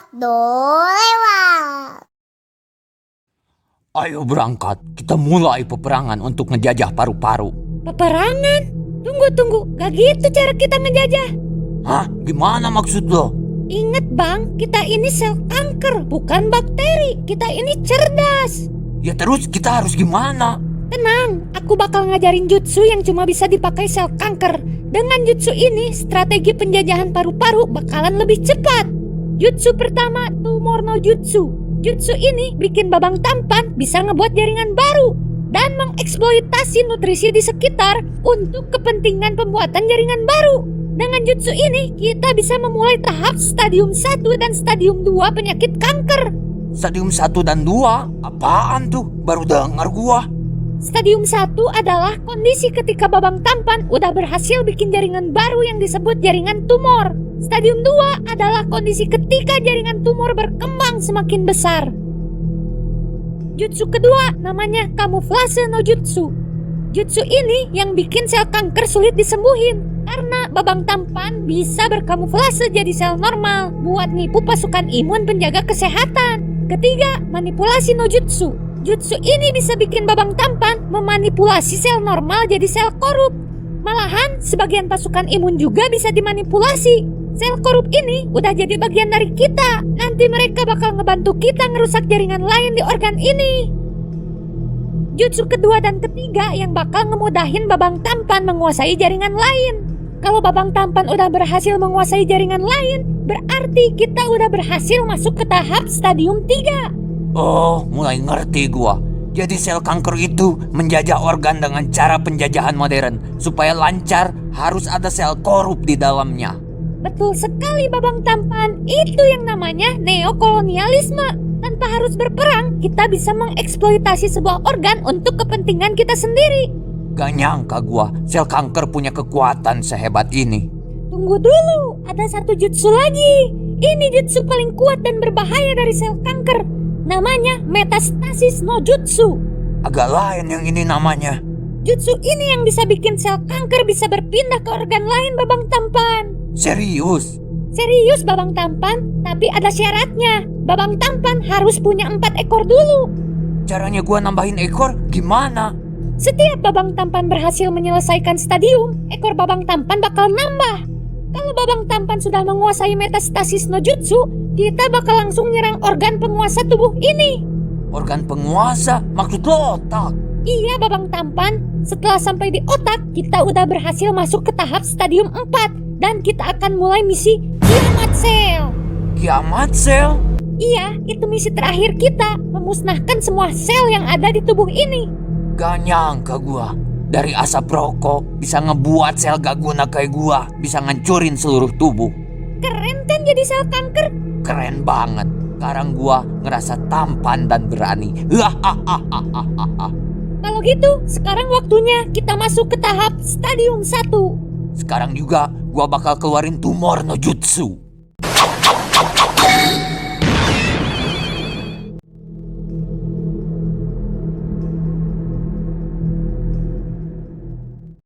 waktu lewat. Ayo berangkat, kita mulai peperangan untuk ngejajah paru-paru. Peperangan? Tunggu, gak gitu cara kita ngejajah. Hah? Gimana maksud lo? Ingat bang, kita ini sel kanker, bukan bakteri. Kita ini cerdas. Ya terus kita harus gimana? Tenang, aku bakal ngajarin jutsu yang cuma bisa dipakai sel kanker. Dengan jutsu ini, strategi penjajahan paru-paru bakalan lebih cepat. Jutsu pertama, tumor no jutsu. Jutsu ini bikin babang tampan bisa ngebuat jaringan baru dan mengeksploitasi nutrisi di sekitar untuk kepentingan pembuatan jaringan baru. Dengan jutsu ini, kita bisa memulai tahap stadium 1 dan stadium 2 penyakit kanker. Stadium 1 dan 2? Apaan tuh? Baru dengar gua. Stadium 1 adalah kondisi ketika babang tampan udah berhasil bikin jaringan baru yang disebut jaringan tumor. Stadium 2 adalah kondisi ketika jaringan tumor berkembang semakin besar. Jutsu kedua namanya kamuflase no jutsu. Jutsu ini yang bikin sel kanker sulit disembuhin karena babang tampan bisa berkamuflase jadi sel normal buat nipu pasukan imun penjaga kesehatan. Ketiga, manipulasi no jutsu. Jutsu ini bisa bikin babang tampan memanipulasi sel normal jadi sel korup. Malahan, sebagian pasukan imun juga bisa dimanipulasi. Sel korup ini udah jadi bagian dari kita. Nanti mereka bakal ngebantu kita ngerusak jaringan lain di organ ini. Jutsu kedua dan ketiga yang bakal ngemudahin babang tampan menguasai jaringan lain. Kalau babang tampan udah berhasil menguasai jaringan lain, berarti kita udah berhasil masuk ke tahap stadium 3. Oh, mulai ngerti gua. Jadi sel kanker itu menjajah organ dengan cara penjajahan modern. Supaya lancar, harus ada sel korup di dalamnya. Betul sekali babang tampan, itu yang namanya neokolonialisme. Tanpa harus berperang, kita bisa mengeksploitasi sebuah organ untuk kepentingan kita sendiri. Gak nyangka gua, sel kanker punya kekuatan sehebat ini. Tunggu dulu, ada satu jutsu lagi. Ini jutsu paling kuat dan berbahaya dari sel kanker. Namanya metastasis no jutsu. Agak lain yang ini namanya. Jutsu ini yang bisa bikin sel kanker bisa berpindah ke organ lain babang tampan. Serius? Serius babang tampan, tapi ada syaratnya. Babang tampan harus punya 4 ekor dulu. Caranya gua nambahin ekor gimana? Setiap babang tampan berhasil menyelesaikan stadium, ekor babang tampan bakal nambah. Kalau babang tampan sudah menguasai metastasis no jutsu, kita bakal langsung nyerang organ penguasa tubuh ini. Organ penguasa? Maksud lo otak? Iya babang tampan, setelah sampai di otak, kita udah berhasil masuk ke tahap stadium 4. Dan kita akan mulai misi Kiamat Sel. Kiamat sel? Iya, itu misi terakhir kita, memusnahkan semua sel yang ada di tubuh ini. Gak nyangka gua, dari asap rokok bisa ngebuat sel gak guna kayak gua bisa ngancurin seluruh tubuh. Keren kan jadi sel kanker? Keren banget. Sekarang gua ngerasa tampan dan berani. Kalau gitu, sekarang waktunya kita masuk ke tahap stadium 1. Sekarang juga gua bakal keluarin tumor no jutsu.